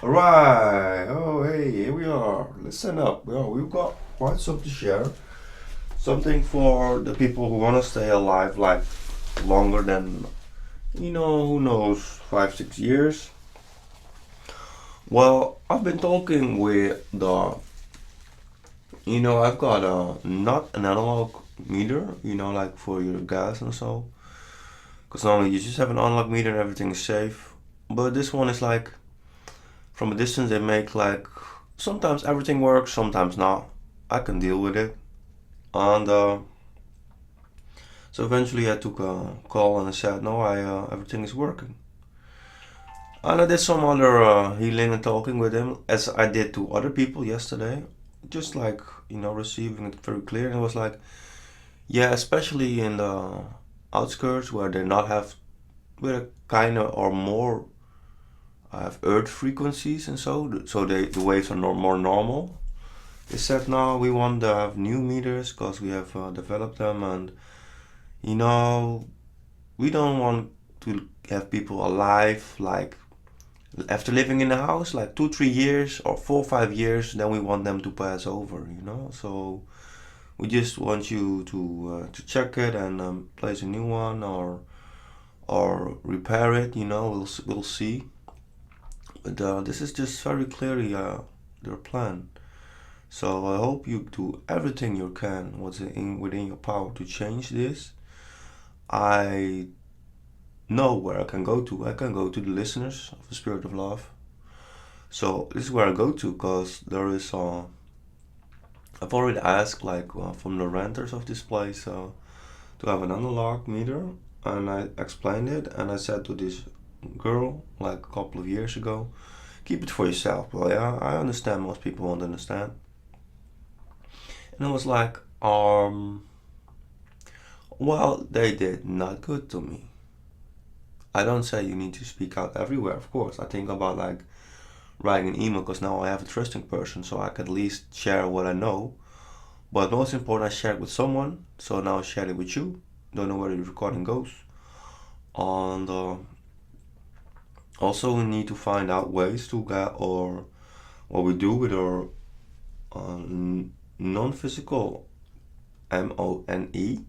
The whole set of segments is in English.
Alright, oh hey, here we are. Listen up. Well, we've got quite some to share. Something for the people who want to stay alive like longer than, who knows, 5, 6 years. Well, I've been talking with I've got not an analog meter, like for your gas and so. Because normally you just have an analog meter and everything is safe. But this one is like, from a distance, they make like, sometimes everything works, sometimes not. I can deal with it. And so eventually I took a call and I said, no, everything is working. And I did some other healing and talking with him, as I did to other people yesterday. Just like, receiving it very clear. And it was like, yeah, especially in the outskirts where they not have, where a kind of or more have earth frequencies and so the waves are more normal. They said, no, we want to have new meters because we have developed them, and you know, we don't want to have people alive like after living in the house like 2, 3 years or 4, 5 years. Then we want them to pass over. So we just want you to check it and place a new one or repair it. We'll see. But this is just very clearly their plan. So I hope you do everything you can within your power to change this. I know where I can go to. I can go to the listeners of the Spirit of Love. So this is where I go to because there is. I've already asked like from the renters of this place to have an analog meter, and I explained it, and I said to this girl like a couple of years ago, keep it for yourself. Well, yeah, I understand most people won't understand. And I was like, well, they did not good to me. I don't say you need to speak out everywhere, of course. I think about like writing an email because now I have a trusting person, so I can at least share what I know. But most important, I share it with someone. So now I share it with you. Don't know where the recording goes. And also, we need to find out ways to get or what we do with our uh, non-physical MONE.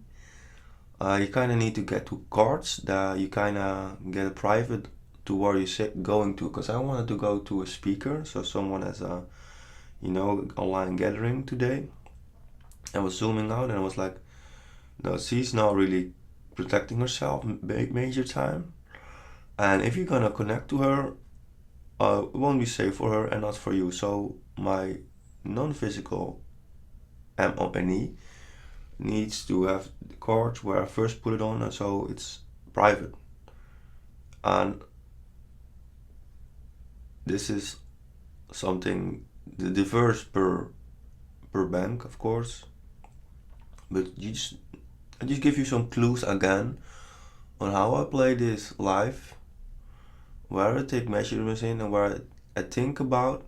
You kind of need to get to cards that you kind of get a private to where you're going to, because I wanted to go to a speaker, so someone has a online gathering today. I was zooming out and I was like, no, she's not really protecting herself major time, and if you're gonna connect to her, it won't be safe for her and not for you. So my non-physical MONE needs to have the cards where I first put it on, and so it's private. And this is something that differs per bank, of course. But I just give you some clues again on how I play this live, where I take measurements in, and where I think about.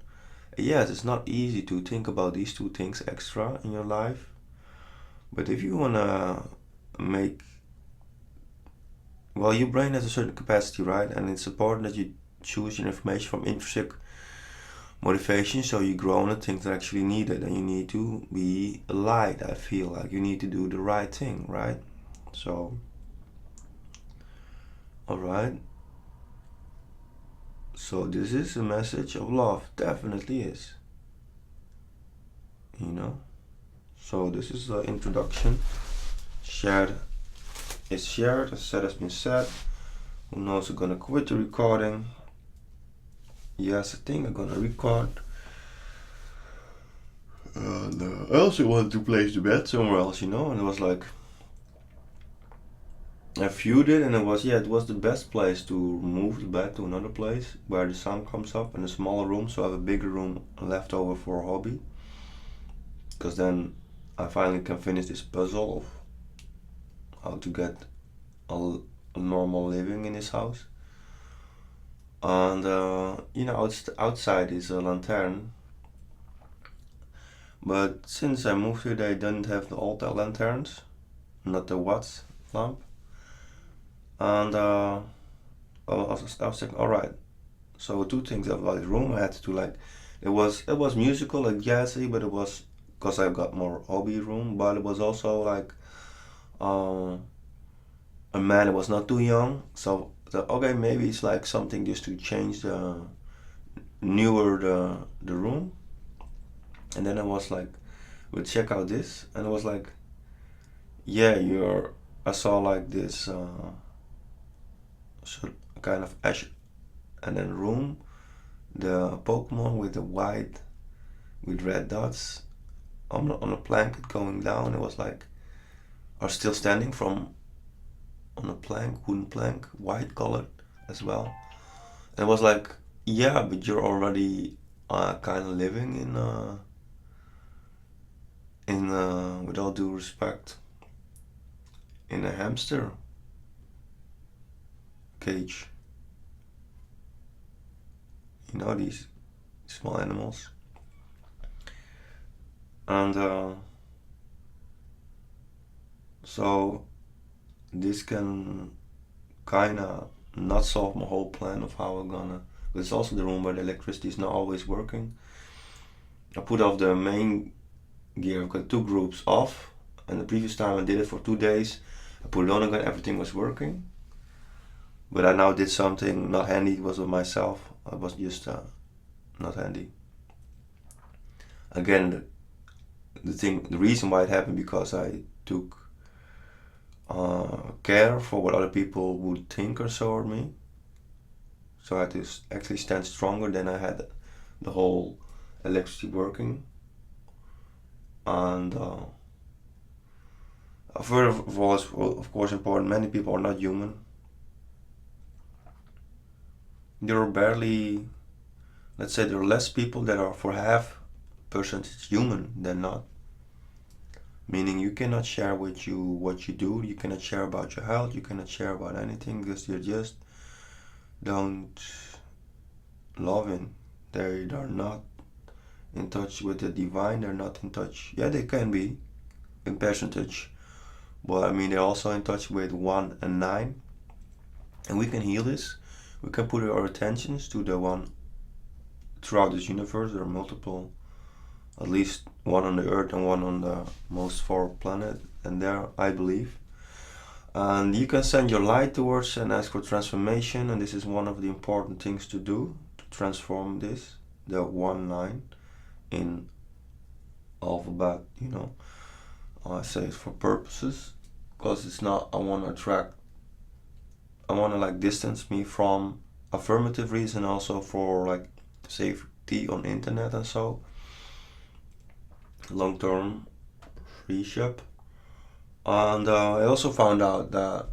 Yes, it's not easy to think about these two things extra in your life, but if you wanna make, well, your brain has a certain capacity, right? And it's important that you choose your information from intrinsic motivation, so you grow on the things that are actually needed, and you need to be light. I feel like you need to do the right thing, right? So, all right. So this is a message of love, definitely is. You know. So this is the introduction. Shared is shared. Said has been said. Who knows? I'm gonna quit the recording. Yes, I think I'm gonna record. And I also wanted to place the bed somewhere else, and it was like, I viewed it, and it was the best place to move the bed to another place where the sun comes up in a smaller room, so I have a bigger room left over for a hobby. Because then I finally can finish this puzzle of how to get a normal living in this house. And outside is a lantern, but since I moved here, they didn't have the old lanterns, not the watts lamp. And I was thinking, all right. So two things about the room. I had to like, it was musical, like jazzy, but it was because I've got more hobby room. But it was also like um, a man that was not too young. So okay, maybe it's like something just to change the newer the room. And then I was like, we'll check out this, and it was like, yeah, you're. I saw like this kind of ash, and then room, the Pokemon with the white with red dots on a blanket going down. It was like are still standing from on a plank, wooden plank, white colored as well. And it was like, yeah, but you're already kind of living with all due respect, in a hamster cage. You know, these small animals. And so this can kind of not solve my whole plan of how I'm gonna. But it's also the room where the electricity is not always working. I put off the main gear. I've got two groups off, and the previous time I did it for 2 days. I put it on again, everything was working. But I now did something not handy. It was with myself. I was just not handy. Again, the reason why it happened because I took care for what other people would think or so of me. So I had to actually stand stronger than I had the whole electricity working. And further of all, it's of course important, many people are not human. There are barely, let's say there are less people that are for half percentage human than not. Meaning you cannot share with you what you do, you cannot share about your health, you cannot share about anything because you just don't love it. They are not in touch with the divine, they're not in touch. Yeah, they can be in percentage, but I mean they're also in touch with 1 and 9. And we can heal this. We can put our attentions to the one throughout this universe. There are multiple, at least one on the earth and one on the most far planet, and there I believe. And you can send your light towards and ask for transformation, and this is one of the important things to do, to transform this, the 1-9 in alphabet, you know. I say it for purposes, because it's not, I want to like distance me from affirmative reason, also for like safety on internet and so. Long-term friendship. And I also found out that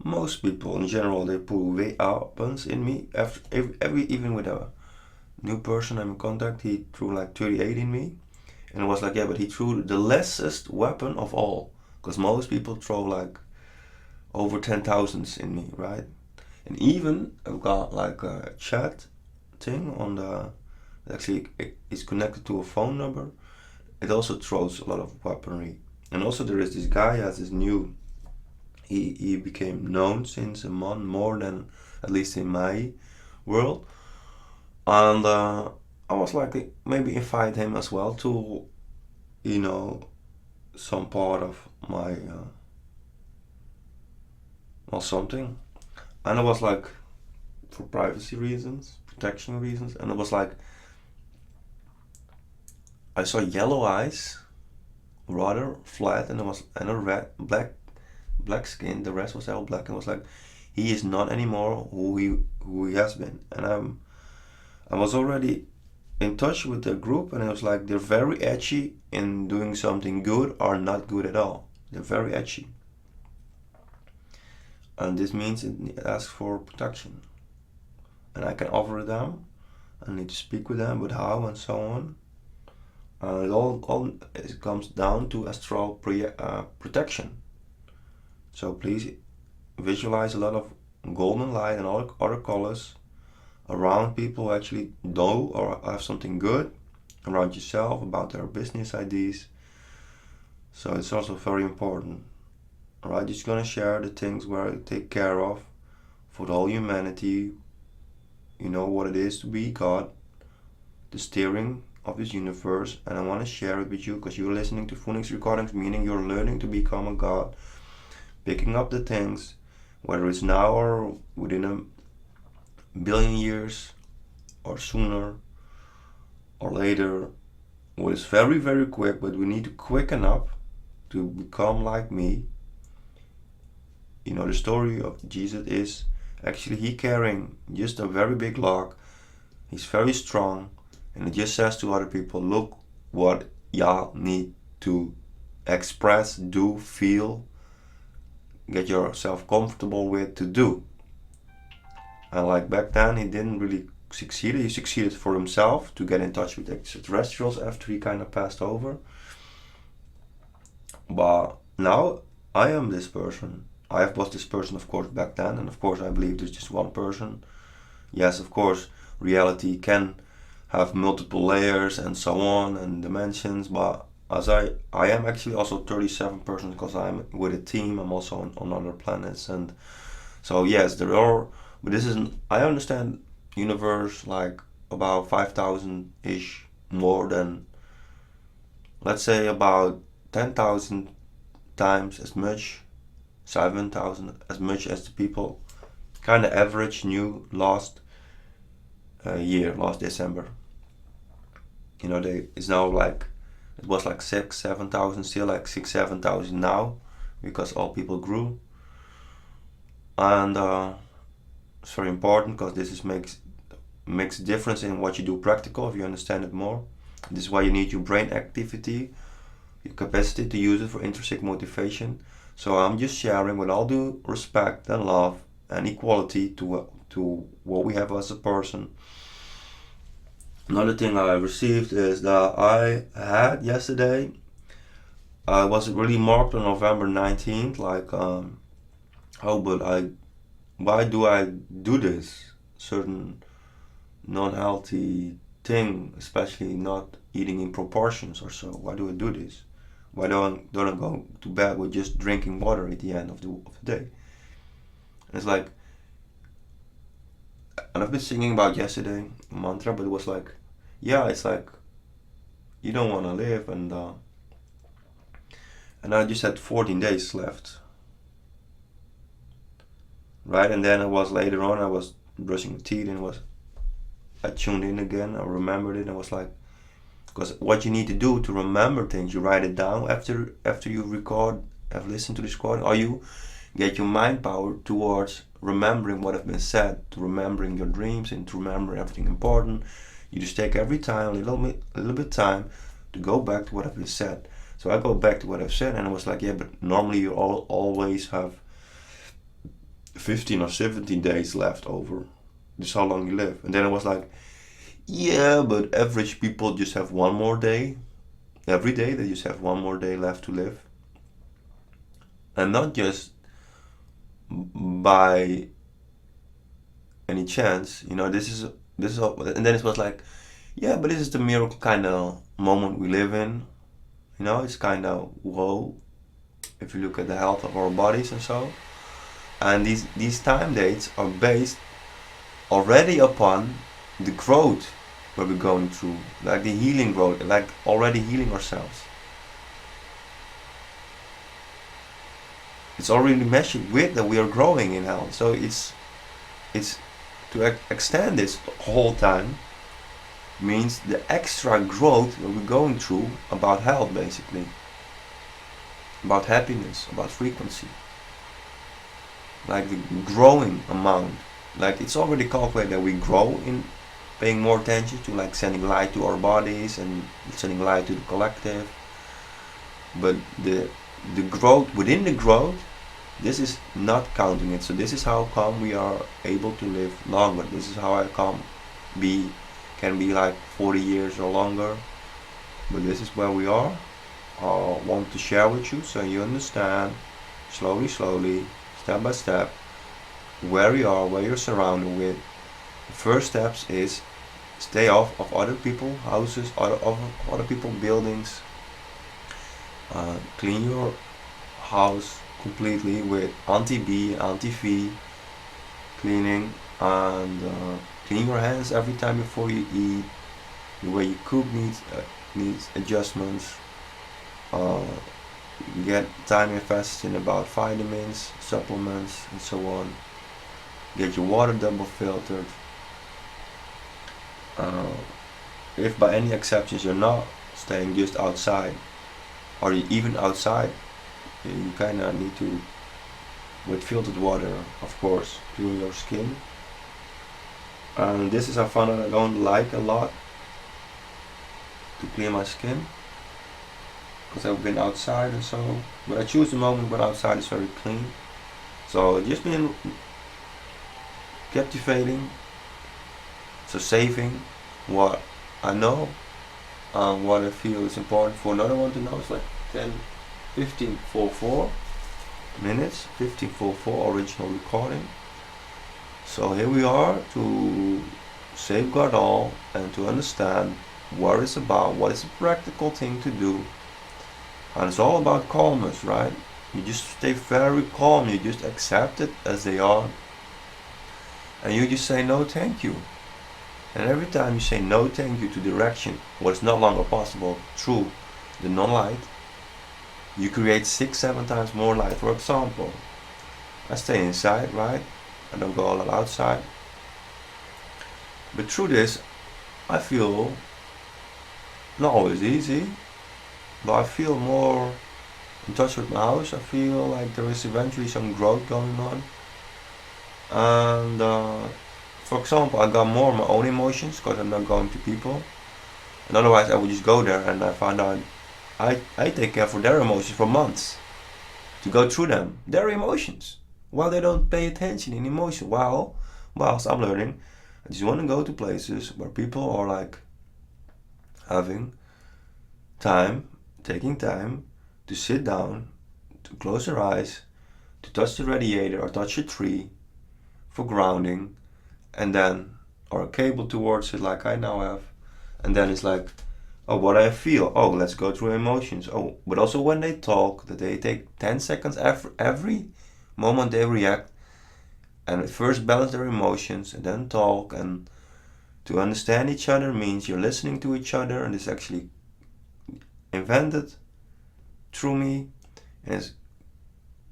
most people in general, they put way weapons in me. After even with a new person I'm in contact, he threw like 38 in me. And it was like, yeah, but he threw the lessest weapon of all. Because most people throw like over 10,000s in me, right? And even I've got like a chat thing on the, actually it's connected to a phone number. It also throws a lot of weaponry. And also there is this guy has this new, he became known since a month, more than at least in my world. And I was like, maybe invite him as well to, you know, some part of my, or something. And it was like, for privacy reasons, protection reasons, and it was like, I saw yellow eyes, rather flat, and it was and a red, black skin. The rest was all black, and it was like, he is not anymore who he has been. And I was already in touch with the group, and it was like they're very edgy in doing something good or not good at all. They're very edgy, and this means it asks for protection, and I can offer them. I need to speak with them, but how and so on. It comes down to astral protection. So please visualize a lot of golden light and all other colors around people who actually know or have something good around yourself, about their business ideas. So it's also very important. Alright, just gonna share the things where I take care of for the whole humanity, you know what it is to be God, the steering of this universe, and I want to share it with you because you're listening to phonics recordings, meaning you're learning to become a God, picking up the things, whether it's now or within a billion years or sooner or later. Well, it's very, very quick, but we need to quicken up to become like me. You know, the story of Jesus is actually he carrying just a very big log. He's very strong, and he just says to other people, look what y'all need to express, do, feel, get yourself comfortable with to do. And like back then, he didn't really succeed. He succeeded for himself to get in touch with extraterrestrials after he kind of passed over. But now I am this person. I was this person, of course, back then, and of course I believe there's just one person. Yes, of course, reality can have multiple layers and so on and dimensions, but as I am actually also 37 persons because I'm with a team. I'm also on other planets, and so yes, there are, but this isn't, I understand universe like about 5,000 ish more than, let's say, about 10,000 times as much, 7,000 as much as the people kind of average knew last year, last December. You know, it's now like, it was like 6,000-7,000, still like 6,000-7,000 now, because all people grew. And it's very important because this makes a difference in what you do practical if you understand it more. This is why you need your brain activity, your capacity to use it for intrinsic motivation. So I'm just sharing with all due respect and love and equality to what we have as a person. Another thing I received is that I had yesterday, I was really marked on November 19th, like, why do I do this certain non-healthy thing, especially not eating in proportions or so? Why do I do this? Why don't I go to bed with just drinking water at the end of the day? And it's like, and I've been singing about yesterday a mantra, but it was like, yeah, it's like you don't want to live, and I just had 14 days left, right? And then it was later on, I was brushing my teeth, and I tuned in again, I remembered it, and I was like, because what you need to do to remember things, you write it down after you record, have listened to this recording, or you get your mind power towards remembering what has been said, to remembering your dreams, and to remember everything important. You just take every time, a little bit time to go back to what has been said. So I go back to what I've said, and I was like, yeah, but normally you always have 15 or 17 days left over. This is how long you live. And then I was like, yeah, but average people just have one more day. Every day they just have one more day left to live. And not just by any chance, you know, this is all, and then it was like, yeah, but this is the miracle kind of moment we live in. You know, it's kind of whoa, if you look at the health of our bodies and so. And these time dates are based already upon the growth where we're going through, like the healing growth, like already healing ourselves. It's already measured with that we are growing in health. So it's to extend this whole time means the extra growth that we're going through about health, basically, about happiness, about frequency, like the growing amount. Like it's already calculated that we grow in paying more attention to, like, sending light to our bodies and sending light to the collective. But the growth within the growth, this is not counting it. So this is how come we are able to live longer. This is how I can be like 40 years or longer. But this is where we are. I want to share with you so you understand slowly, step by step, where you are, where you're surrounded with. The first steps is stay off of other people's houses, other people's buildings. Clean your house completely with anti-B, anti-V cleaning, and Clean your hands every time before you eat. The way you cook needs adjustments. Get time invested in about vitamins, supplements, and so on. Get your water double filtered. If by any exceptions you're not staying just outside, or even outside, you kind of need to, with filtered water, of course, clear your skin. And this is a fun that I don't like a lot, to clear my skin, because I've been outside and so, but I choose the moment when outside is very clean. So just been captivating, so saving what I know and what I feel is important for another one to know. It's like 15:44 minutes, 15:44 original recording. So here we are to safeguard all and to understand what it's about, what is a practical thing to do. And it's all about calmness, right? You just stay very calm, you just accept it as they are. And you just say no thank you. And every time you say no thank you to direction, what is no longer possible through the non-light, you create 6-7 times more light. For example, I stay inside, right? I don't go a lot outside. But through this, I feel, not always easy, but I feel more in touch with my house. I feel like there is eventually some growth going on. And for example, I got more of my own emotions because I'm not going to people. And otherwise I would just go there, and I found out I take care for their emotions for months. To go through them, their emotions. While they don't pay attention in emotion. Whilst I'm learning, I just want to go to places where people are like having time, taking time to sit down, to close their eyes, to touch the radiator or touch a tree for grounding, and then, or a cable towards it like I now have, and then it's like, oh, what I feel, oh, let's go through emotions. Oh, but also when they talk, that they take 10 seconds every moment they react, and first balance their emotions and then talk. And to understand each other means you're listening to each other, and it's actually invented through me, and it's,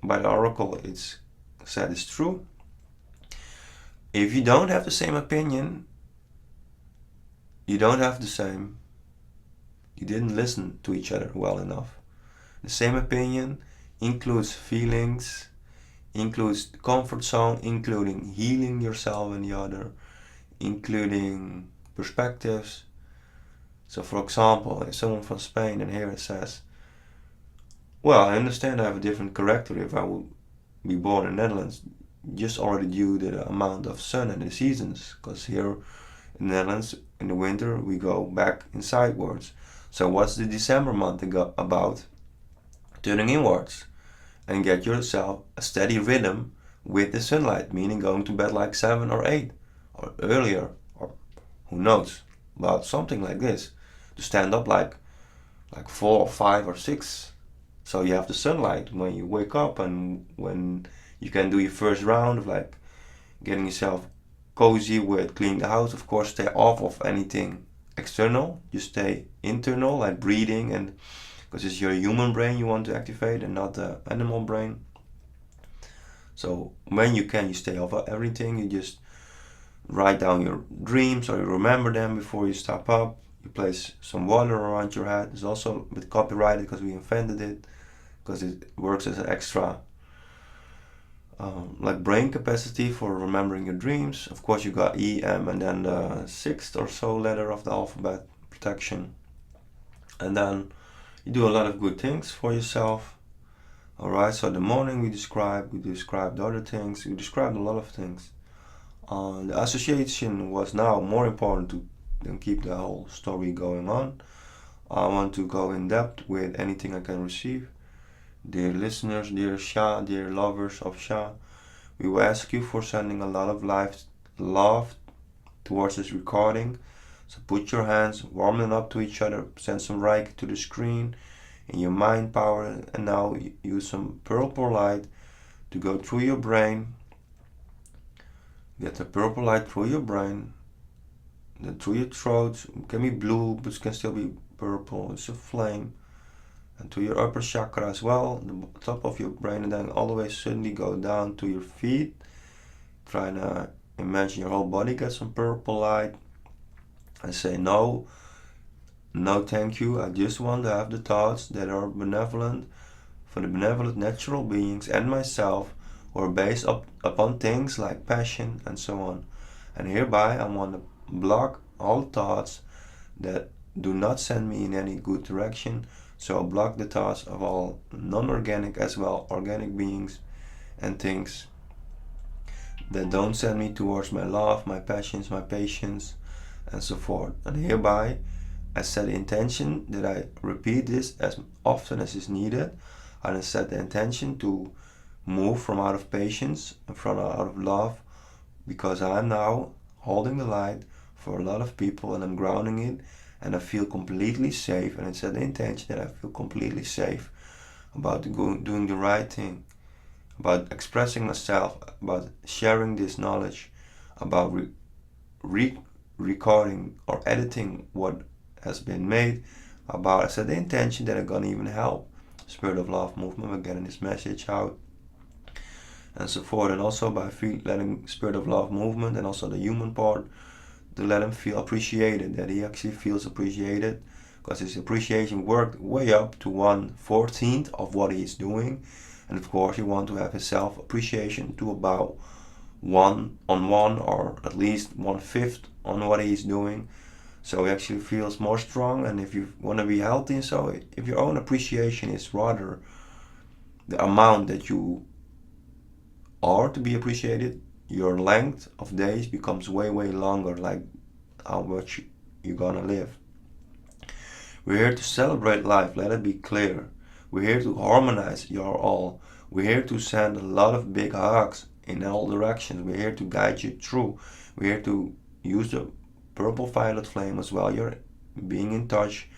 by the oracle it's said it's true. If you don't have the same opinion, you don't have the same, you didn't listen to each other well enough. The same opinion includes feelings, includes comfort zone, including healing yourself and the other, including perspectives. So for example, if someone from Spain, and here it says, well, I understand I have a different character if I would be born in the Netherlands, just already due to the amount of sun and the seasons, because here in the Netherlands in the winter we go back insidewards. So what's the December month about? Turning inwards and get yourself a steady rhythm with the sunlight, meaning going to bed like 7 or 8 or earlier, or who knows, about something like this, to stand up like 4 or 5 or 6, so you have the sunlight when you wake up, and when you can do your first round of like getting yourself cozy with cleaning the house. Of course, stay off of anything external, just stay internal, like breathing, and because it's your human brain you want to activate and not the animal brain. So when you can, you stay off of everything. You just write down your dreams, or you remember them before you stop up. You place some water around your head. It's also a bit copyrighted because we invented it, because it works as an extra like brain capacity for remembering your dreams. Of course, you got E, M, and then the 6th or so letter of the alphabet, protection. And then you do a lot of good things for yourself. Alright, so the morning we described other things, we described a lot of things. The association was now more important to than keep the whole story going on. I want to go in depth with anything I can receive. Dear listeners, dear Shah, dear lovers of Shah, we will ask you for sending a lot of love towards this recording. So put your hands warming up to each other, send some Reiki to the screen in your mind power, and now use some purple light to go through your brain. Get the purple light through your brain Then through your throat, it can be blue, but it can still be purple. It's a flame. And to your upper chakra as well, the top of your brain, and then all the way suddenly go down to your feet. Try to imagine your whole body gets some purple light. And say, no, thank you. I just want to have the thoughts that are benevolent for the benevolent natural beings and myself, who are based upon things like passion and so on. And hereby I want to block all thoughts that do not send me in any good direction. So I block the thoughts of all non-organic as well organic beings and things that don't send me towards my love, my passions, my patience, and so forth. And hereby I set the intention that I repeat this as often as is needed. And I set the intention to move from out of patience and from out of love, because I'm now holding the light for a lot of people and I'm grounding it, and I feel completely safe. And I set the intention that I feel completely safe about doing the right thing, about expressing myself, about sharing this knowledge, about recording or editing what has been made, about I set the intention that I'm gonna even help Spirit of Love movement by getting this message out and so forth. And also by letting Spirit of Love movement and also the human part, to let him feel appreciated, that he actually feels appreciated, because his appreciation worked way up to 1/14 of what he's doing. And of course you want to have his self-appreciation to about 1/1 or at least 1/5 on what he's doing, so he actually feels more strong. And if you want to be healthy, so if your own appreciation is rather the amount that you are to be appreciated, your length of days becomes way longer, like how much you're gonna live. We're here to celebrate life, let it be clear. We're here to harmonize your all. We're here to send a lot of big hugs in all directions. We're here to guide you through. We're here to use the purple violet flame as well. You're being in touch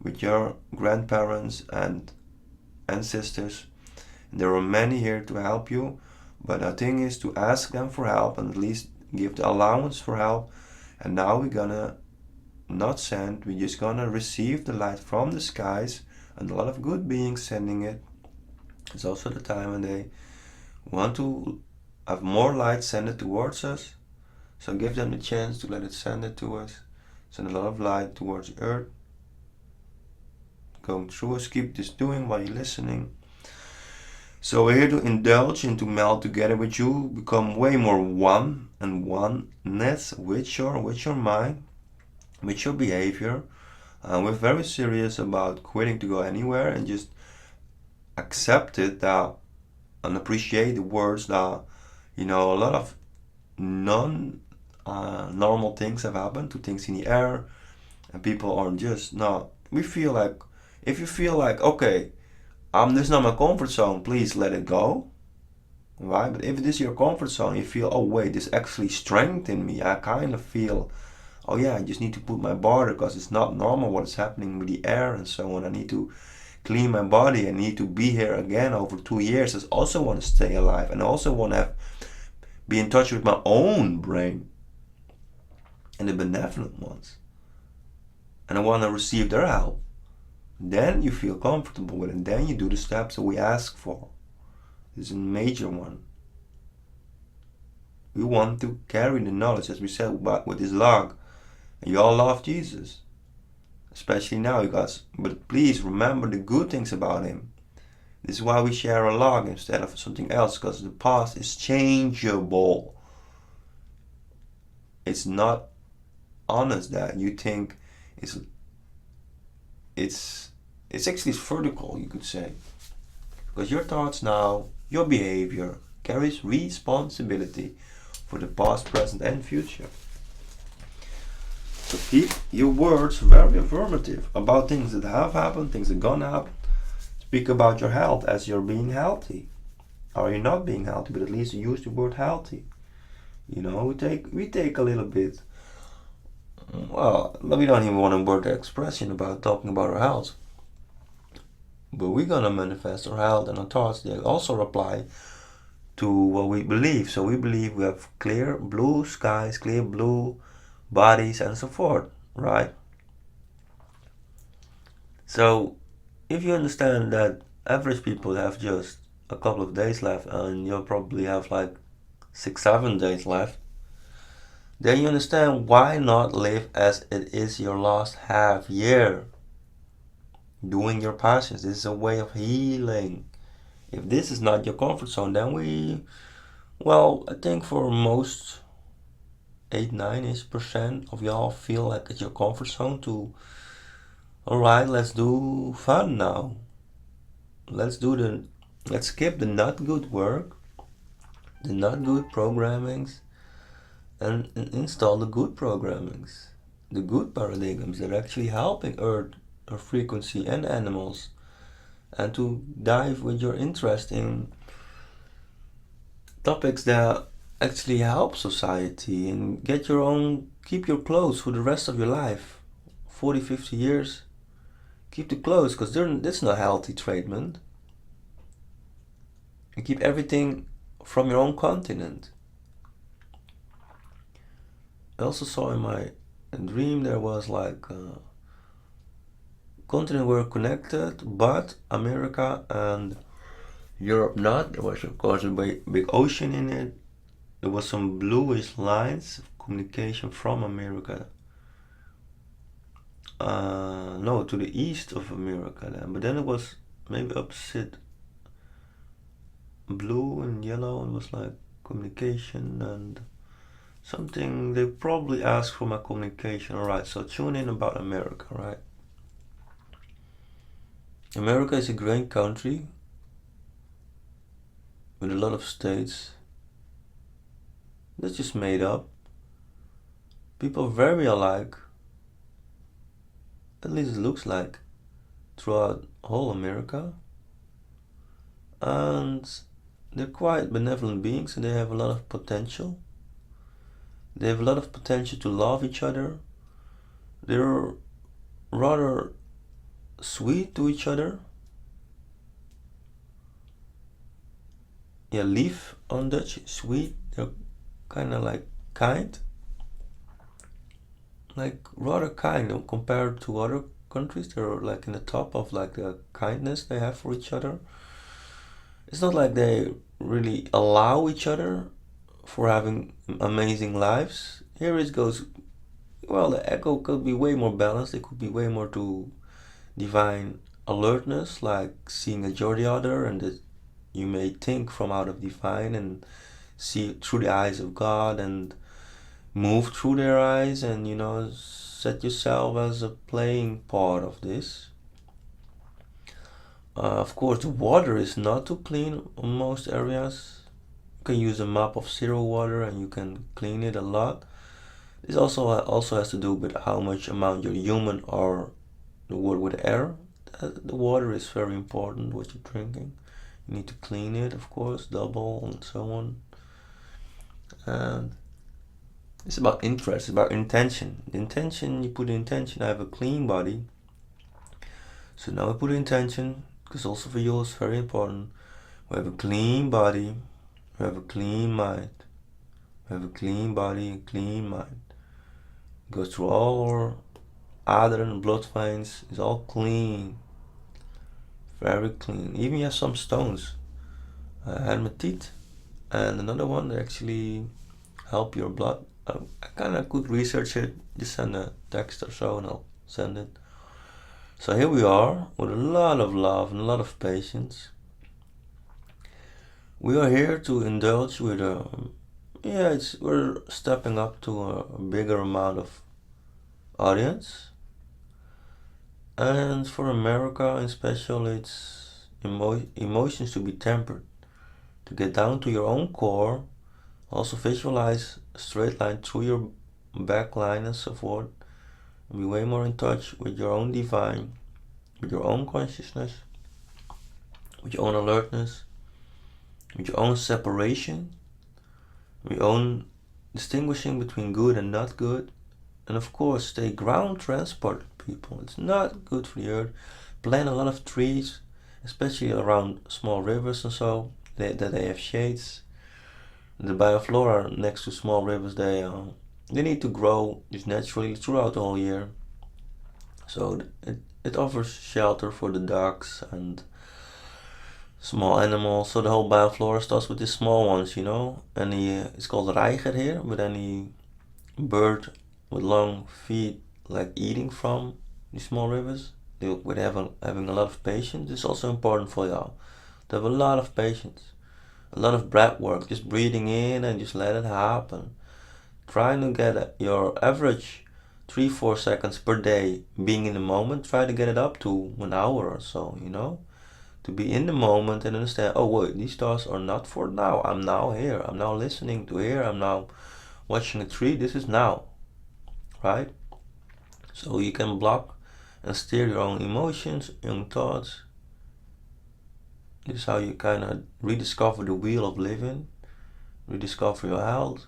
with your grandparents and ancestors. There are many here to help you, but the thing is to ask them for help and at least give the allowance for help. And now we're gonna not send, we're just gonna receive the light from the skies, and a lot of good beings sending it. It's also the time when they want to have more light send it towards us. So give them the chance to let it send it to us. Send a lot of light towards the earth, going through us. Keep this doing while you're listening. So we're here to indulge and to meld together with you, become way more one and oneness with your mind, with your behavior. We're very serious about quitting to go anywhere and just accept it that and appreciate the words that, a lot of normal things have happened, to things in the air, and people are just not. We feel like, if you feel like, okay, this is not my comfort zone, please let it go, right? But if it is your comfort zone, you feel, oh wait, this actually strengthened me. I kind of feel, oh yeah, I just need to put my border because it's not normal what's happening with the air and so on. I need to clean my body. I need to be here again over 2 years. I also want to stay alive, and I also want to be in touch with my own brain and the benevolent ones, and I want to receive their help. Then you feel comfortable with it, and then you do the steps that we ask for. This is a major one. We want to carry the knowledge, as we said about with this log, and you all love Jesus, especially now, you guys. But please remember the good things about him. This is why we share a log instead of something else, because the past is changeable. It's not honest that you think it's actually vertical, you could say, because your thoughts now, your behavior carries responsibility for the past, present, and future. So keep your words very affirmative about things that have happened, things that are gonna happen. Speak about your health as you're being healthy, or you're not being healthy, but at least you use the word healthy. We take a little bit. Well, we don't even want to word the expression about talking about our health, but we're gonna manifest our health and our thoughts. They also apply to what we believe. So we believe we have clear blue skies, clear blue bodies and so forth, right? So if you understand that average people have just a couple of days left and you'll probably have like 6-7 days left, then you understand why not live as it is your last half year doing your passions. This is a way of healing. If this is not your comfort zone, then I think for most 8-9% of y'all feel like it's your comfort zone to, alright, let's do fun now. Let's skip the not good work, the not good programmings, and install the good programmings, the good paradigms that are actually helping Earth, or frequency, and animals, and to dive with your interest in topics that actually help society and keep your clothes for the rest of your life. 40-50 years, keep the clothes, because that's not healthy treatment. And keep everything from your own continent. I also saw in my dream there was like continents were connected, but America and Europe not. There was of course a big ocean in it. There was some bluish lines of communication from America. No, to the east of America then. But then it was maybe opposite. Blue and yellow. It was like communication and something. They probably asked for my communication. Alright, so tune in about America, right? America is a great country with a lot of states. That's just made up. People are very alike. At least it looks like throughout whole America. And they're quite benevolent beings and they have a lot of potential. They have a lot of potential to love each other. They're rather sweet to each other. Yeah, lief on Dutch, sweet. They're kind of like kind. Like rather kind compared to other countries. They're like in the top of like the kindness they have for each other. It's not like they really allow each other for having amazing lives. Here it goes, well, the echo could be way more balanced. It could be way more to divine alertness, like seeing a joy the other, and that you may think from out of divine and see through the eyes of God and move through their eyes and, set yourself as a playing part of this. Of course, the water is not too clean in most areas. You can use a map of zero water and you can clean it a lot. This also has to do with how much amount you're human or the water with air. The water is very important, what you're drinking. You need to clean it, of course, double and so on. And it's about interest, it's about intention. The intention, you put the intention, I have a clean body. So now I put the intention, because also for you it's very important. We have a clean body, we have a clean mind. We have a clean body, a clean mind. It goes through all our addon and blood veins, it's all clean. Very clean. Even you have some stones. I had my teeth and another one that actually help your blood. I kind of could research it. Just send a text or so and I'll send it. So here we are with a lot of love and a lot of patience. We are here to indulge with we're stepping up to a bigger amount of audience. And for America in special, it's emotions to be tempered. To get down to your own core. Also visualize a straight line through your back line and so forth. And be way more in touch with your own divine, with your own consciousness, with your own alertness, with your own separation, with your own distinguishing between good and not good. And of course, stay ground transported, people. It's not good for the earth. Plant a lot of trees, especially around small rivers and so, that they have shades. The bioflora next to small rivers, they they need to grow just naturally throughout the whole year. So it offers shelter for the ducks and small animals. So the whole bioflora starts with the small ones, you know. It's called reiger here, but any bird with long feet, like eating from these small rivers, with having a lot of patience. It's also important for y'all to have a lot of patience, a lot of breath work, just breathing in and just let it happen. Trying to get your average 3-4 seconds per day being in the moment. Try to get it up to an hour or so, you know, to be in the moment and understand, oh wait, these thoughts are not for now. I'm now here. I'm now listening to here. I'm now watching a tree. This is now, right? So you can block and steer your own emotions, your own thoughts. This is how you kind of rediscover the wheel of living, rediscover your health,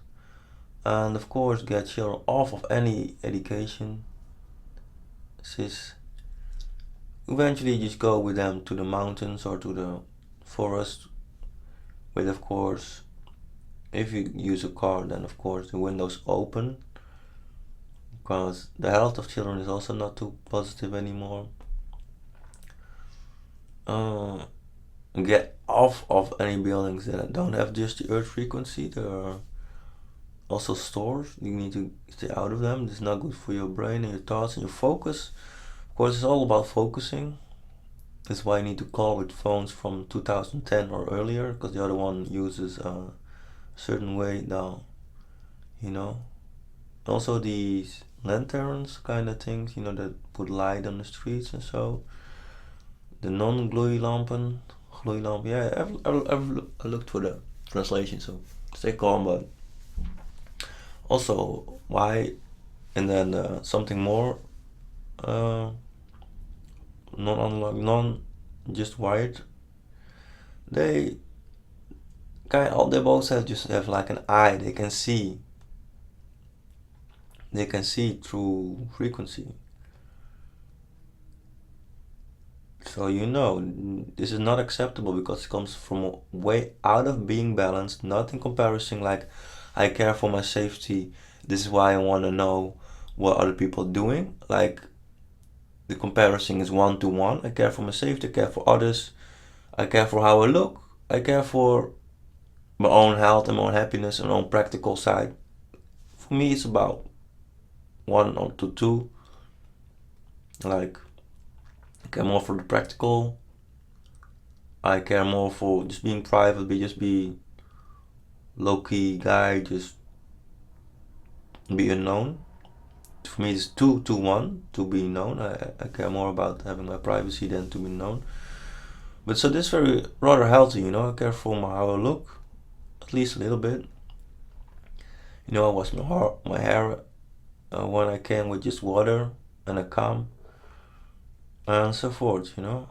and of course get children off of any education. Eventually just go with them to the mountains or to the forest, with, of course, if you use a car, then of course the windows open, because the health of children is also not too positive anymore. Get off of any buildings that don't have just the earth frequency. There are also stores. You need to stay out of them. It's not good for your brain and your thoughts and your focus. Of course, it's all about focusing. That's why you need to call with phones from 2010 or earlier, because the other one uses a certain way now, you know. Also these lanterns kind of things, you know, that put light on the streets and so. The non-gloeilampen, gloeilamp, yeah, I looked for the translation, so stay calm, but also why, and then something more, non-analog, just wired. They they both just have like an eye. They can see through frequency. So you know this is not acceptable, because it comes from a way out of being balanced, not in comparison like I care for my safety, this is why I want to know what other people are doing. Like the comparison is 1-to-1. I care for my safety, I care for others, I care for how I look, I care for my own health and my own happiness and my own practical side. For me it's about 1-to-2. Like I care more for the practical. I care more for just being private, be low-key guy, just be unknown. For me it's 2-to-1, to be known. I care more about having my privacy than to be known. But so this is rather healthy, you know. I care for how I look, at least a little bit. You know, I wash my hair when I can with just water and a comb and so forth, you know.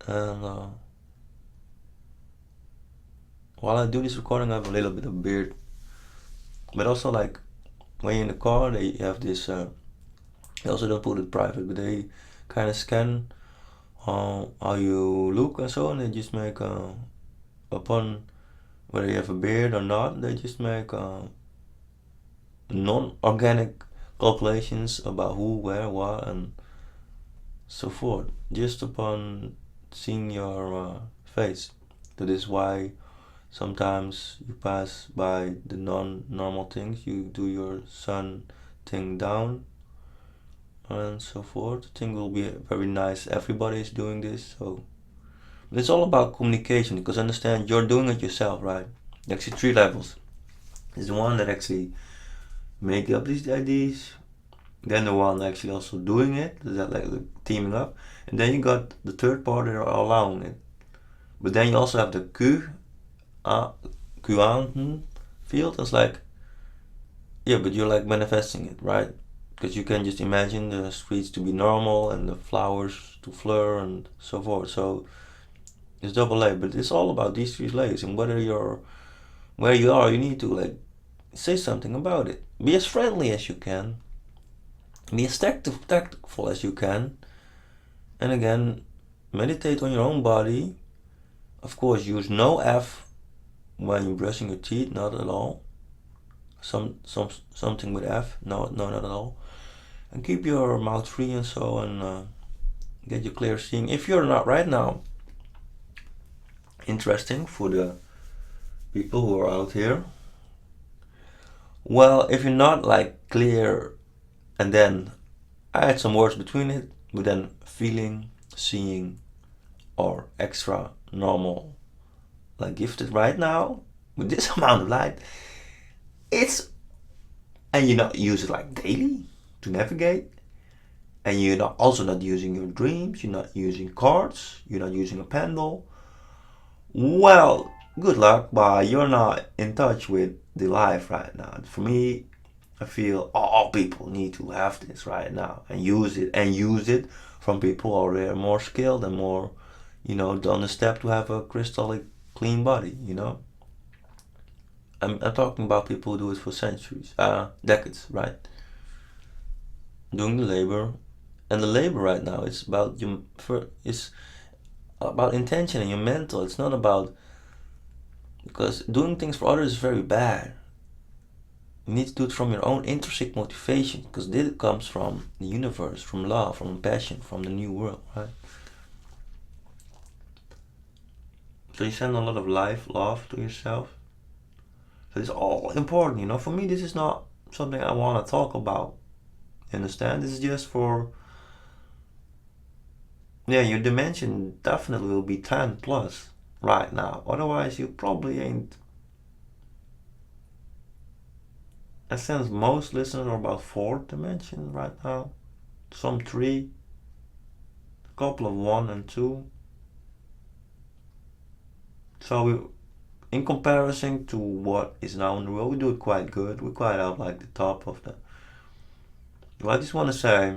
And while I do this recording, I have a little bit of beard. But also, like, when you're in the car, they have this, they also don't put it private, but they kind of scan how you look and so on. They just make, upon whether you have a beard or not, they just make non-organic calculations about who, where, what, and so forth, just upon seeing your face. That is why sometimes you pass by the non-normal things, you do your sun thing down and so forth. The thing will be very nice. Everybody is doing this, so but it's all about communication, because understand you're doing it yourself, right? Actually 3 levels. There's the one that actually make up these ideas, then the one actually also doing it, that like teaming up, and then you got the third part that are allowing it. But then you also have the quantum field. It's like, yeah, but you're like manifesting it, right? Because you can just imagine the streets to be normal and the flowers to flower and so forth. So it's double layer, but it's all about these 3 layers, and where you are, you need to like say something about it. Be as friendly as you can, be as tactful as you can, and again, meditate on your own body. Of course, use no F when you're brushing your teeth, not at all. something with F. No, not at all. And keep your mouth free and so, and get your clear seeing. If you're not right now interesting for the people who are out here, well, if you're not like clear, and then I add some words between it, but then feeling, seeing, or extra normal, like gifted right now with this amount of light, and you're not use it like daily to navigate, and you're not also not using your dreams, you're not using cards, you're not using a pendle. Well, good luck, but you're not in touch with the life right now. For me, I feel all people need to have this right now and use it from people who are more skilled and more, done the step to have a crystallic clean body, I'm talking about people who do it for centuries, decades, right? Doing the labor, and the labor right now is about it's about intention and your mental. It's not about, because doing things for others is very bad. You need to do it from your own intrinsic motivation, because this comes from the universe, from love, from passion, from the new world, right? So you send a lot of love to yourself. So it's all important, For me, this is not something I want to talk about. Understand? This is just for, your dimension definitely will be 10 plus right now. Otherwise, you probably ain't. I sense most listeners are about 4 dimensions right now. Some 3. A couple of 1 and 2. So in comparison to what is now in the world, we do it quite good. We're quite out like the top of the. Well, I just want to say,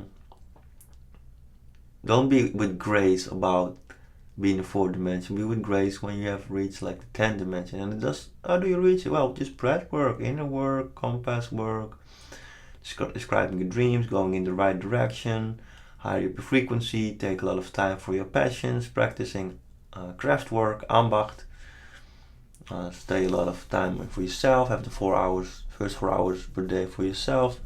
don't be with grace about being the 4th dimension. Be with grace when you have reached like the 10th dimension. And how do you reach it? Well, just breath work, inner work, compass work, describing your dreams, going in the right direction, higher your frequency, take a lot of time for your passions, practicing craft work, ambacht, stay a lot of time for yourself, have the first 4 hours per day for yourself.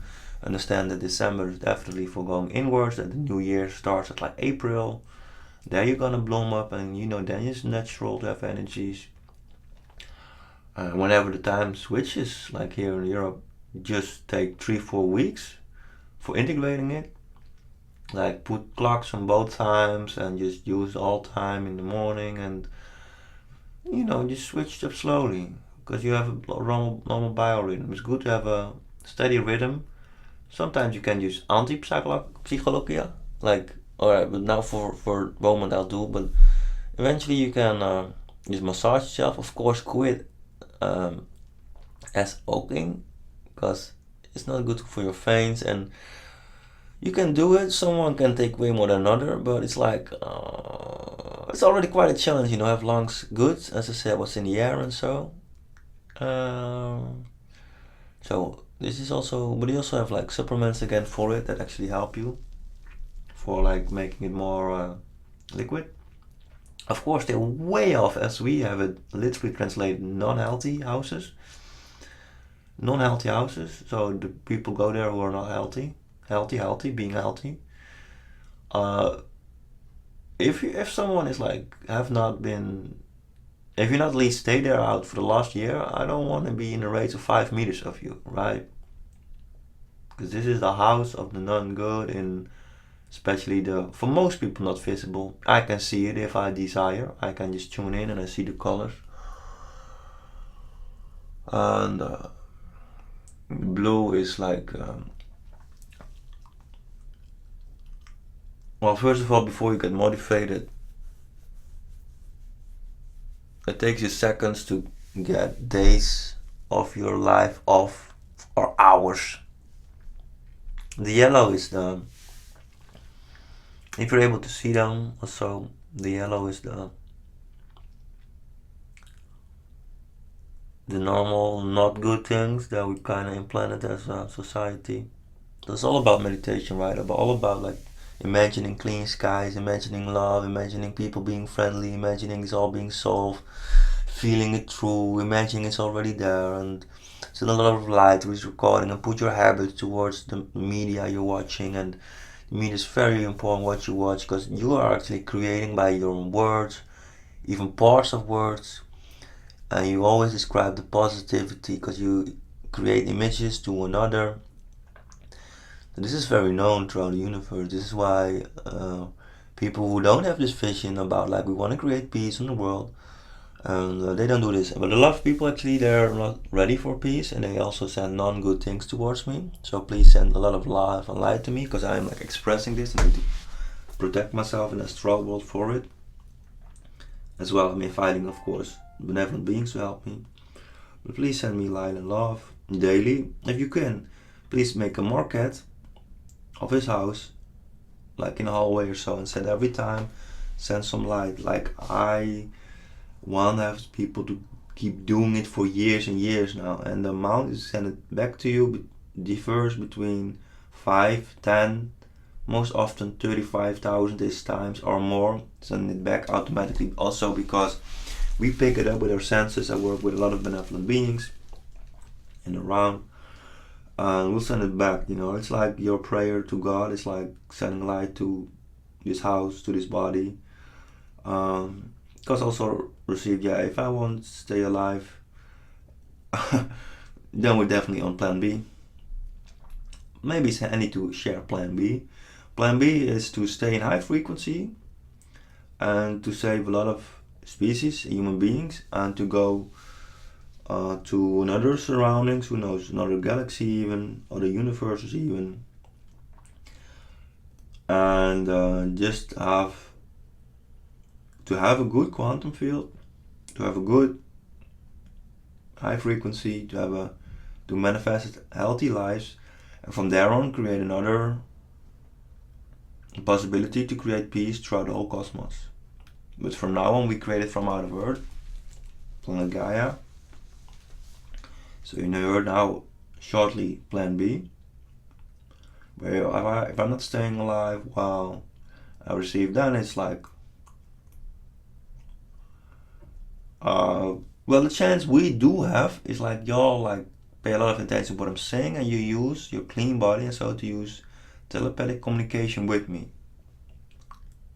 Understand that December is definitely for going inwards, that the new year starts at like April. There you're gonna bloom up, and then it's natural to have energies. Whenever the time switches, like here in Europe, just take 3-4 weeks for integrating it. Like put clocks on both times and just use all time in the morning, and just switch up slowly, because you have a normal biorhythm. It's good to have a steady rhythm. Sometimes you can use anti-psychologia, alright, but now for the moment I'll do, but eventually you can just massage yourself. Of course, quit as oaking, because it's not good for your veins, and you can do it. Someone can take way more than another, but it's like, it's already quite a challenge, have lungs good, as I said, what's in the air and so. So this is also, but you also have like supplements again for it that actually help you for like making it more liquid. Of course, they're way off, as we have it literally translated, non-healthy houses. Non-healthy houses, so the people go there who are not healthy, being healthy. If someone is like, if you not at least stay there out for the last year, I don't want to be in a radius of 5 meters of you, right? Because this is the house of the non-good, and especially for most people not visible. I can see it if I desire. I can just tune in and I see the colors. And blue is like, well, first of all, before you get motivated, it takes you seconds to get days of your life off, or hours. The yellow is if you're able to see them also, the yellow is the normal, not good things that we kind of implanted as a society. It's all about meditation, right? All about like imagining clean skies, imagining love, imagining people being friendly, imagining it's all being solved, feeling it through, imagining it's already there, and send a lot of light to this recording, and put your habits towards the media you're watching. And the media is very important what you watch, because you are actually creating by your words, even parts of words, and you always describe the positivity because you create images to another. And this is very known throughout the universe. This is why people who don't have this vision about like we want to create peace in the world, and they don't do this. But a lot of people actually, they're not ready for peace, and they also send non-good things towards me. So please send a lot of love and light to me, because I'm like expressing this and I need to protect myself in the astral world for it. As well, I'm inviting, of course, benevolent beings to help me. But please send me light and love daily. If you can, please make a market of his house, like in a hallway or so, and send every time, send some light. Like I want to have people to keep doing it for years and years now, and the amount is send it back to you differs between 5, 10, most often 35,000 is times or more. Send it back automatically, also because we pick it up with our senses. I work with a lot of benevolent beings and around, and we'll send it back. It's like your prayer to God. It's like sending light to this house, to this body. Because also received, if I want to stay alive, then we're definitely on plan B. Maybe I need to share plan B. Plan B is to stay in high frequency and to save a lot of species, human beings, and to go to another surroundings, who knows, another galaxy even, other universes even, and just to have a good quantum field, to have a good high frequency, to manifest healthy lives, and from there on create another possibility to create peace throughout the whole cosmos. But from now on, we create it from out of Earth, planet Gaia. So you heard now shortly plan B, where if I'm not staying alive while I receive, then it's like well, the chance we do have is like y'all like pay a lot of attention to what I'm saying, and you use your clean body and so to use telepathic communication with me,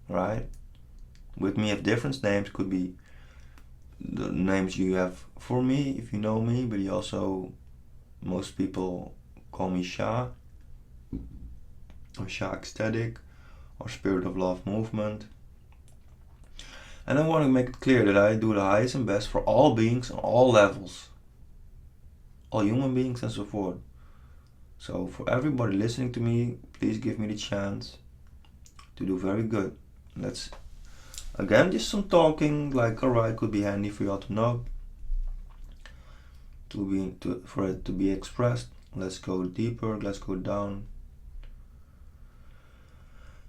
right? With me have different names. Could be the names you have for me if you know me, but you also, most people call me Shah, or Shah ecstatic, or spirit of love movement. And I want to make it clear that I do the highest and best for all beings on all levels, all human beings and so forth. So for everybody listening to me, please give me the chance to do very good. Let's, again, just some talking, like alright, could be handy for you all to know, for it to be expressed. Let's go deeper, let's go down.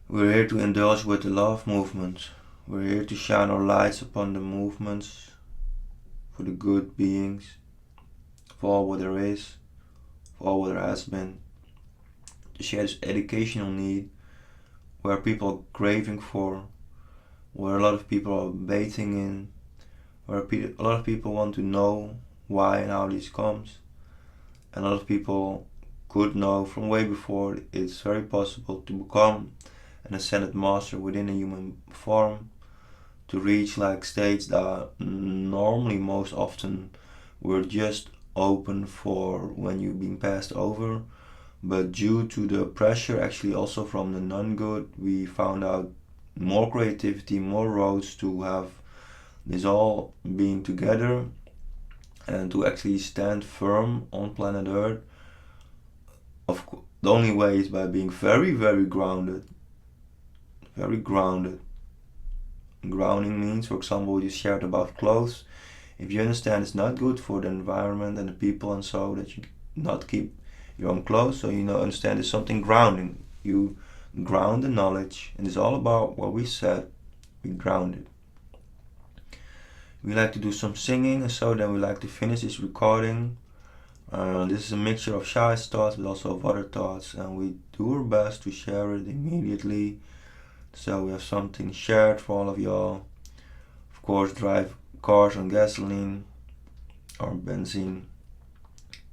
We're here to indulge with the love movement. We're here to shine our lights upon the movements for the good beings, for all what there is, for all what there has been, to share this educational need where people are craving for, where a lot of people are bathing in, where a lot of people want to know why and how this comes, and a lot of people could know from way before it's very possible to become an ascended master within a human form, to reach like states that normally most often were just open for when you've been passed over, but due to the pressure actually also from the non-good, we found out more creativity, more roads to have this all being together and to actually stand firm on planet Earth. The only way is by being very, very grounded. Very grounded. Grounding means, for example, what you shared about clothes. If you understand it's not good for the environment and the people and so, that you not keep your own clothes, so you understand there's something grounding. You ground the knowledge, and it's all about what we said. We ground it. We like to do some singing, and so then we like to finish this recording. This is a mixture of Shai's thoughts but also of other thoughts, and we do our best to share it immediately, so we have something shared for all of y'all. Of course, drive cars on gasoline or benzene,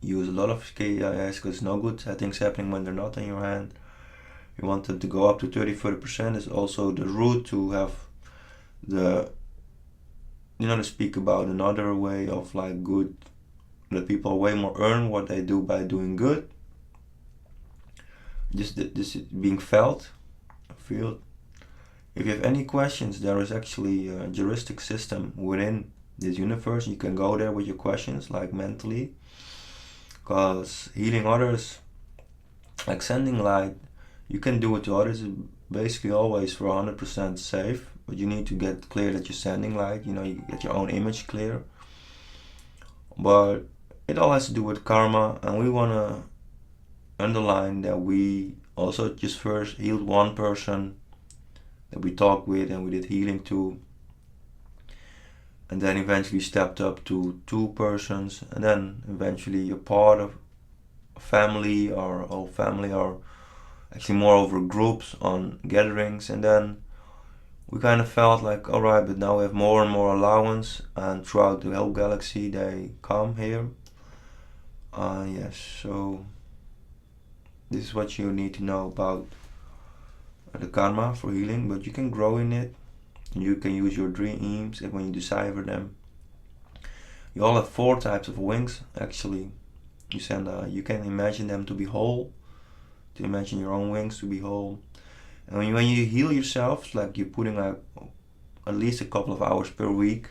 use a lot of KIS because it's no good things happening when they're not in your hand. You want them to go up to 30-40%. It's also the route to have the, to speak about another way of like good, that people way more earn what they do by doing good. This is being felt. If you have any questions, there is actually a juristic system within this universe. You can go there with your questions, like mentally, because healing others, like sending light, you can do it to others, is basically always for 100% safe, but you need to get clear that you're sending light, you get your own image clear. But it all has to do with karma, and we want to underline that we also just first healed one person that we talked with and we did healing to, and then eventually stepped up to 2 persons, and then eventually a part of a family or a whole family, or actually more over groups on gatherings. And then we kind of felt like, alright, but now we have more and more allowance, and throughout the whole galaxy they come here. Yes, so this is what you need to know about the karma for healing, but you can grow in it. You can use your dreams when you decipher them. You all have 4 types of wings, actually. You can imagine them to be whole, to imagine your own wings to be whole. And when you heal yourself, like you're putting at least a couple of hours per week,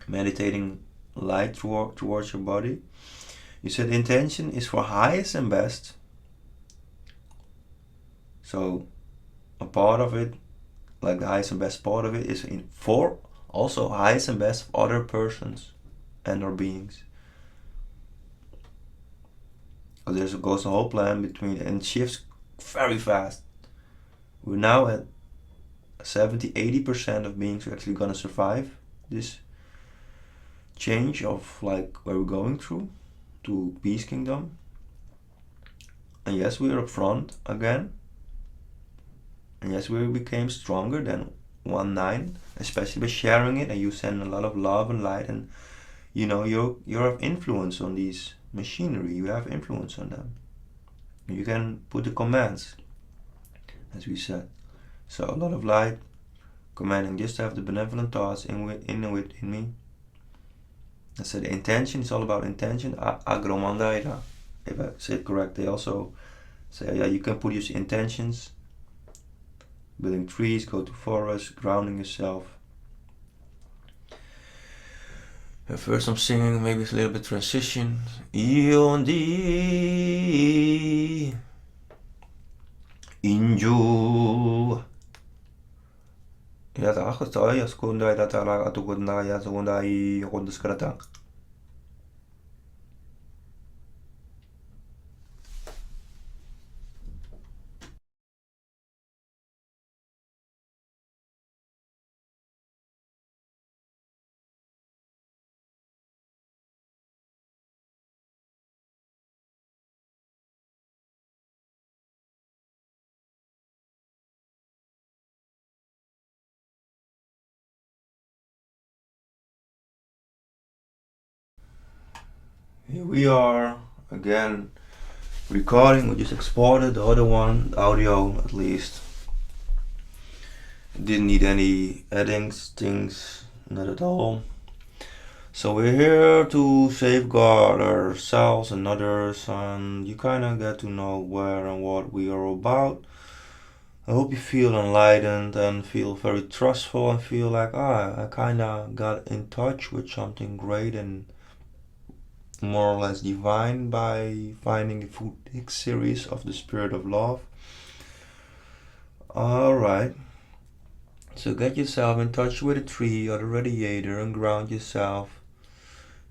meditating light towards your body. You said intention is for highest and best. So a part of it, like the highest and best part of it, is for also highest and best of other persons and or beings. There goes the whole plan between, and shifts very fast. We're now at 70-80% of beings are actually gonna survive this change of like where we're going through to Peace Kingdom. And yes, we are up front again. And yes, we became stronger than 1-9, especially by sharing it, and you send a lot of love and light, and you have influence on these machinery. You have influence on them. You can put the commands, as we said. So a lot of light, commanding just to have the benevolent thoughts in me. I said the intention is all about intention. Agromandaira, if I say it correct. They also say, yeah, you can put your intentions. Building trees, go to forests, grounding yourself. First I'm singing, maybe it's a little bit transition. Iondi Inju. Ya ta akhta ya skunda ida tara atukunda ya segunda I kundus krata. Here we are again recording. We just exported the other one, the audio at least. Didn't need any edits, things, not at all. So we're here to safeguard ourselves and others, and you kind of get to know where and what we are about. I hope you feel enlightened and feel very trustful and feel like, I kind of got in touch with something great and more or less divine by finding the Food series of the Spirit of Love. Alright, so get yourself in touch with a tree or the radiator and ground yourself.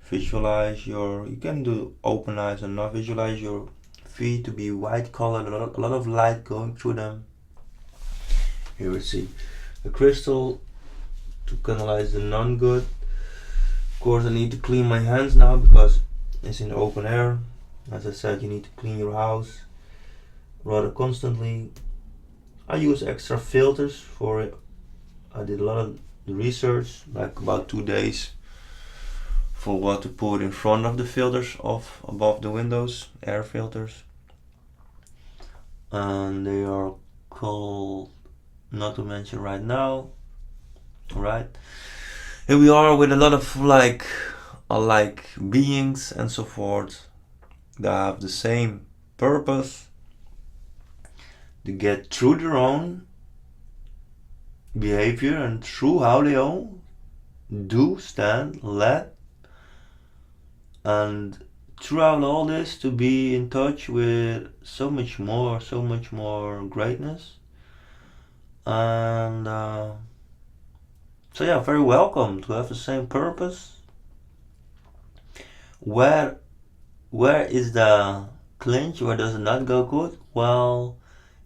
Visualize you can do open eyes or not. Visualize your feet to be white colored, a lot of light going through them. Here we see the crystal to canalize the non-good. Of course, I need to clean my hands now because it's in the open air. As I said, you need to clean your house rather constantly. I use extra filters for it. I did a lot of research, like about 2 days, for what to put in front of the filters of above the windows, air filters. And they are called, not to mention right now. Right, here we are with a lot of like beings and so forth that have the same purpose to get through their own behavior and through how they all do, stand, let, and throughout all this to be in touch with so much more greatness. And so yeah, very welcome to have the same purpose. Where is the clinch? Where does it not go good? Well,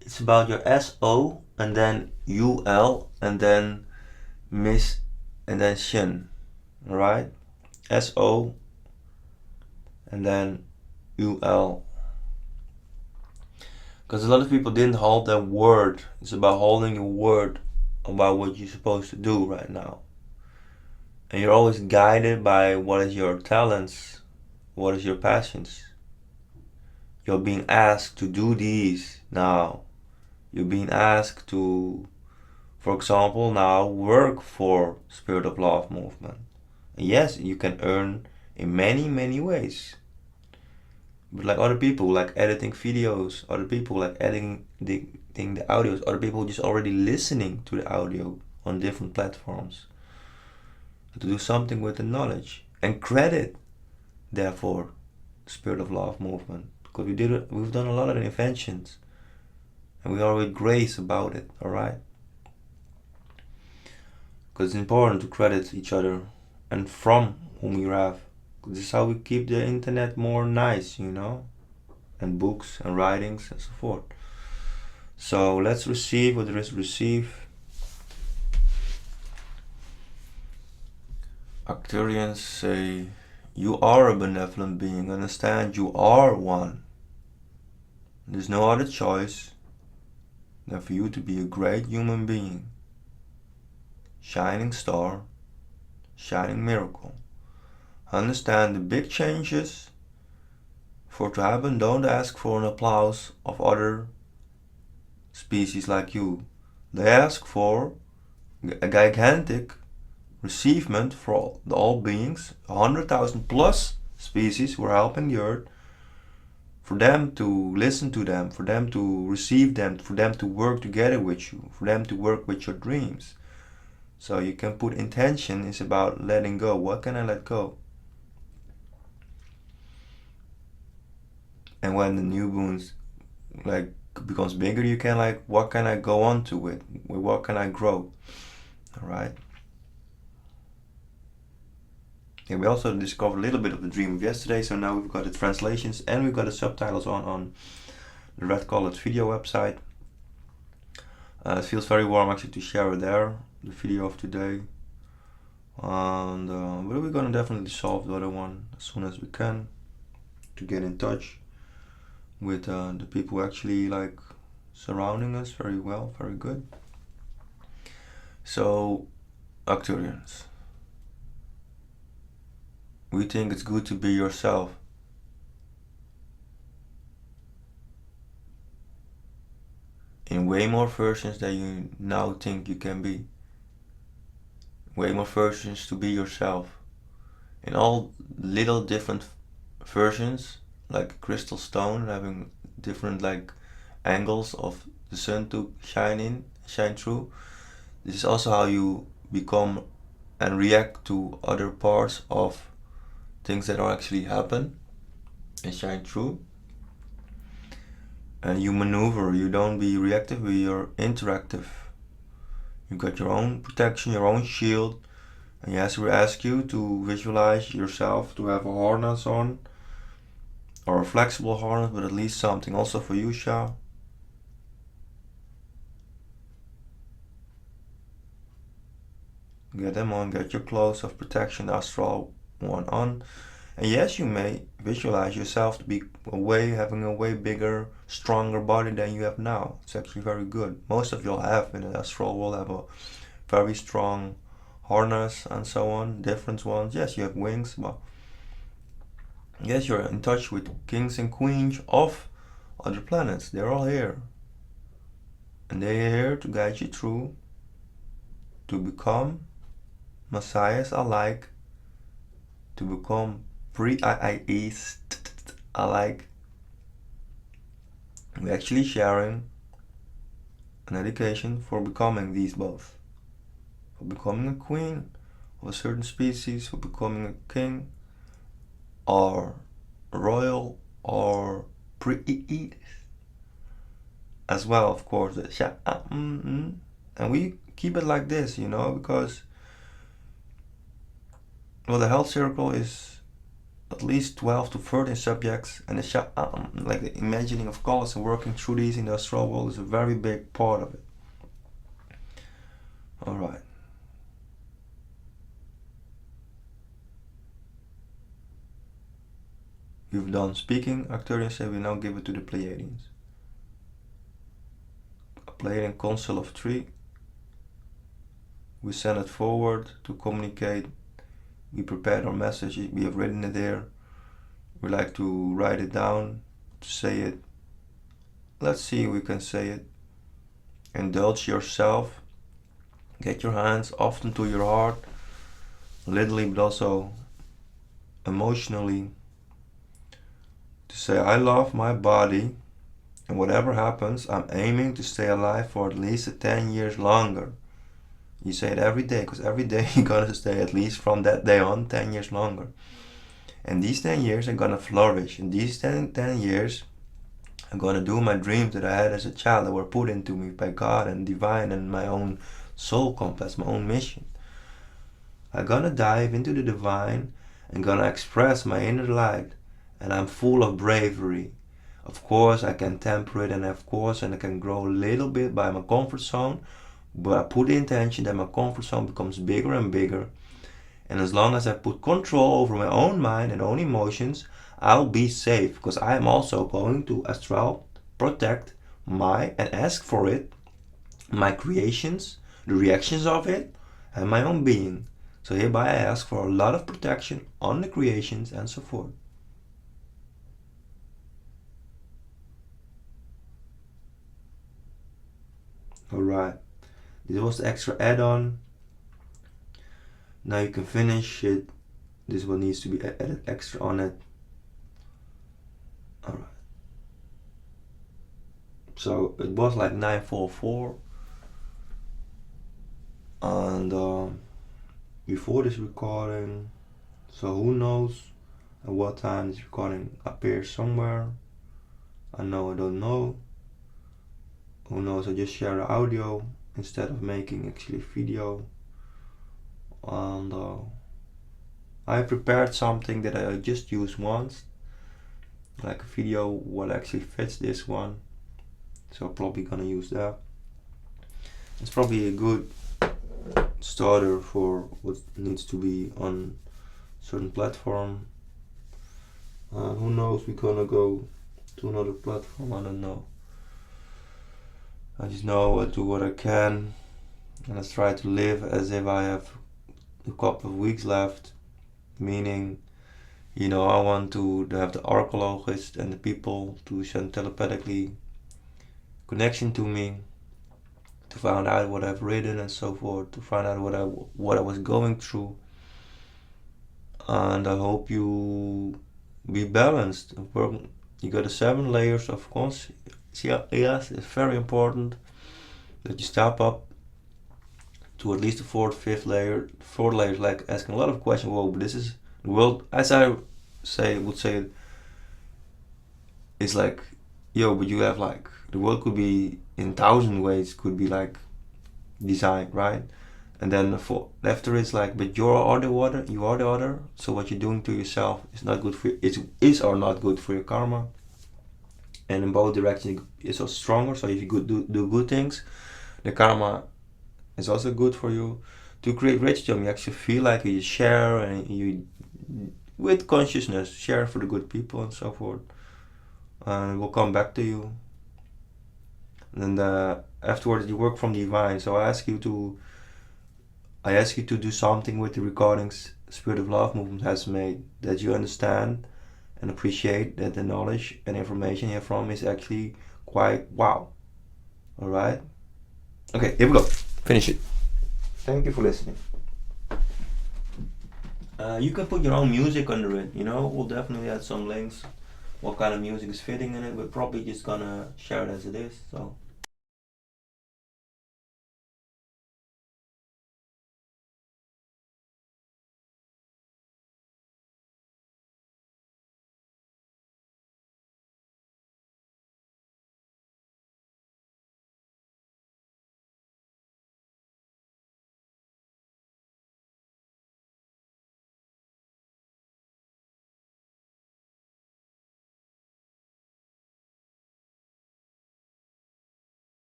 it's about your SO and then UL and then miss and then shin. Alright? SO and then UL. Because a lot of people didn't hold that word. It's about holding your word about what you're supposed to do right now. And you're always guided by what is your talents, what is your passions. You're being asked to do these now. You're being asked to, for example, now work for Spirit of Love movement. And yes, you can earn in many ways. But like other people, like editing videos, other people like editing the audios, other people just already listening to the audio on different platforms. To do something with the knowledge and credit, therefore, the Spirit of Love movement. Because we've done a lot of inventions and we are with grace about it, alright? Because it's important to credit each other and from whom we have. This is how we keep the internet more nice, you know, and books and writings and so forth. So let's receive what there is to receive. Arcturians say, you are a benevolent being. Understand, you are one. There's no other choice than for you to be a great human being. Shining star, shining miracle. Understand the big changes for to happen. Don't ask for an applause of other species like you. They ask for a gigantic receivement for all beings, 100,000 plus species who are helping the earth, for them to listen to them, for them to receive them, for them to work together with you, for them to work with your dreams. So you can put intention is about letting go. What can I let go? And when the new moons like becomes bigger, you can like, what can I go on to with what can I grow? Alright. And we also discovered a little bit of the dream of yesterday, so now we've got the translations and we've got the subtitles on the Red Colored video website. It feels very warm actually to share it there, the video of today. And but we're gonna definitely solve the other one as soon as we can to get in touch with the people who actually like surrounding us very well, very good. So, Arcturians, we think it's good to be yourself. In way more versions than you now think you can be. Way more versions to be yourself. In all little different versions, like crystal stone, having different like angles of the sun to shine through. This is also how you become and react to other parts of things that are actually happen and shine through. And you maneuver, you don't be reactive, but you're interactive. You got your own protection, your own shield. And yes, we ask you to visualize yourself, to have a harness on, or a flexible harness, but at least something. Also for you, Sha. Get them on, get your clothes of protection, astral one on. And yes, you may visualize yourself to be having a way bigger, stronger body than you have now. It's actually very good. Most of you have in the astral world have a very strong harness and so on, different ones. Yes, you have wings, but yes, you're in touch with kings and queens of other planets. They're all here. And they're here to guide you through to become messiahs alike, to become pre-IIEs alike. We're actually sharing an education for becoming these both. For becoming a queen of a certain species, for becoming a king, or royal, or pre-IIEs. As well, of course, and we keep it like this, because well, the health circle is at least 12 to 13 subjects, and the like the imagining of colors and working through these in the astral world is a very big part of it. All right. You've done speaking, Arcturian said. We now give it to the Pleiadians. A Pleiadian council of 3. We send it forward to communicate. We prepared our message. We have written it there. We like to write it down, to say it. Let's see if we can say it. Indulge yourself. Get your hands often to your heart, literally but also emotionally, to say, I love my body, and whatever happens, I'm aiming to stay alive for at least 10 years longer. You say it every day, because every day you're gonna stay at least from that day on 10 years longer. And these 10 years are gonna flourish. In these 10 years, I'm gonna do my dreams that I had as a child that were put into me by God and divine and my own soul compass, my own mission. I'm gonna dive into the divine and gonna express my inner light, and I'm full of bravery. Of course, I can temper it, and of course, and I can grow a little bit by my comfort zone, but I put the intention that my comfort zone becomes bigger and bigger. And as long as I put control over my own mind and own emotions, I'll be safe, because I am also going to astral protect and ask for it, my creations, the reactions of it, and my own being. So hereby I ask for a lot of protection on the creations and so forth. Alright, this was the extra add-on. Now you can finish it. This one needs to be added extra on it. Alright. So it was like 9:44. And before this recording, so who knows at what time this recording appears somewhere. I don't know. Who knows, I just share the audio instead of making actually video. And I prepared something that I just used once, like a video what actually fits this one, so I'm probably gonna use that. It's probably a good starter for what needs to be on certain platform. Who knows, we're gonna go to another platform, I don't know. I just know I do what I can, and let's try to live as if I have a couple of weeks left, meaning, I want to have the archaeologists and the people to send telepathically connection to me, to find out what I've written and so forth, to find out what I was going through. And I hope you be balanced. You got the 7 layers of consciousness. Yes, it's very important that you step up to at least the 4th, 5th layer. 4th layer is like asking a lot of questions. Whoa, but this is the world, as I would say, it's like, but you have like, the world could be in 1,000 ways, could be like designed, right? And then after it's like, but you are the other, so what you're doing to yourself is not good for you, is or not good for your karma. And in both directions it's also stronger, so if you do good things, the karma is also good for you. To create wisdom, you actually feel like you share, and you, with consciousness, share for the good people and so forth. And it will come back to you. And then afterwards you work from divine. So I I ask you to do something with the recordings Spirit of Love movement has made, that you understand and appreciate that the knowledge and information here from is actually quite wow. Alright? Okay, here we go. Finish it. Thank you for listening. You can put your own music under it, you know, we'll definitely add some links, what kind of music is fitting in it. We're probably just gonna share it as it is, so